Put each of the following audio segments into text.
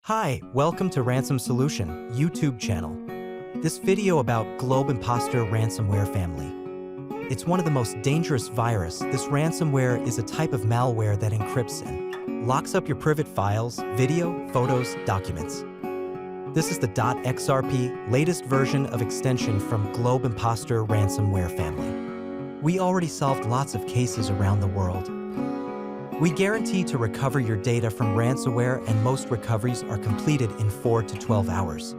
Hi, welcome to Ransom Solution YouTube channel. This video about GlobeImposter Ransomware Family. It's one of the most dangerous virus. This ransomware is a type of malware that encrypts and locks up your private files, video, photos, documents. This is the .xrp latest version of extension from GlobeImposter Ransomware Family. We already solved lots of cases around the world. We guarantee to recover your data from ransomware, and most recoveries are completed in 4 to 12 hours.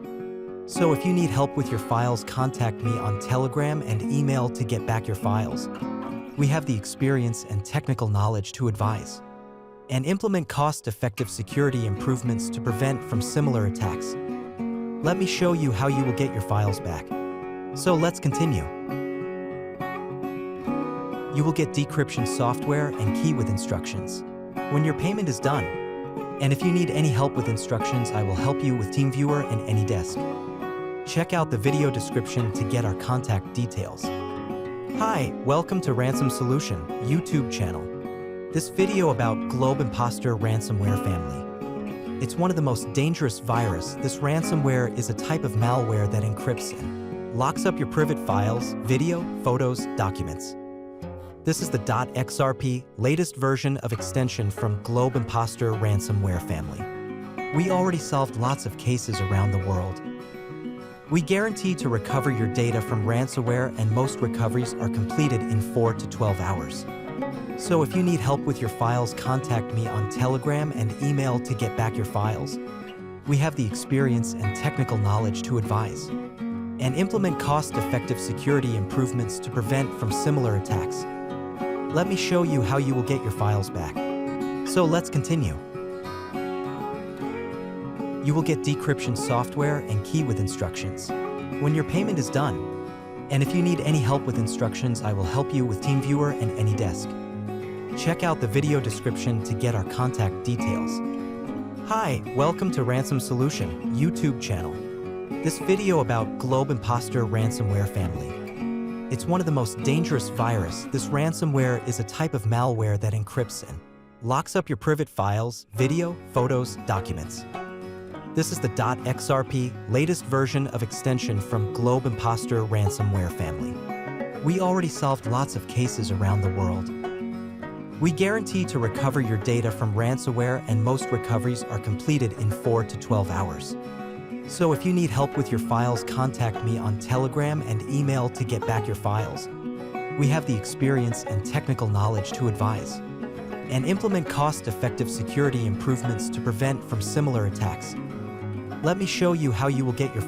So if you need help with your files, contact me on Telegram and email to get back your files. We have the experience and technical knowledge to advise and implement cost-effective security improvements to prevent from similar attacks. Let me show you how you will get your files back. So let's continue. You will get decryption software and key with instructions when your payment is done. And if you need any help with instructions, I will help you with TeamViewer and AnyDesk. Check out the video description to get our contact details. Hi, welcome to Ransom Solution YouTube channel. This video about GlobeImposter Ransomware Family. It's one of the most dangerous virus. This ransomware is a type of malware that encrypts and locks up your private files, video, photos, documents. This is the .xrp latest version of extension from GlobeImposter Ransomware Family. We already solved lots of cases around the world. We guarantee to recover your data from ransomware, and most recoveries are completed in 4 to 12 hours. So if you need help with your files, contact me on Telegram and email to get back your files. We have the experience and technical knowledge to advise and implement cost-effective security improvements to prevent from similar attacks. Let me show you how you will get your files back. So let's continue. You will get decryption software and key with instructions when your payment is done. And if you need any help with instructions, I will help you with TeamViewer and AnyDesk. Check out the video description to get our contact details. Hi, welcome to Ransom Solution YouTube channel. This video about GlobeImposter Ransomware Family. It's one of the most dangerous virus. This ransomware is a type of malware that encrypts and locks up your private files, video, photos, documents. This is the .xrp latest version of extension from GlobeImposter Ransomware Family. We already solved lots of cases around the world. We guarantee to recover your data from ransomware, and most recoveries are completed in 4 to 12 hours. So if you need help with your files, contact me on Telegram and email to get back your files. We have the experience and technical knowledge to advise and implement cost-effective security improvements to prevent from similar attacks. Let me show you how you will get your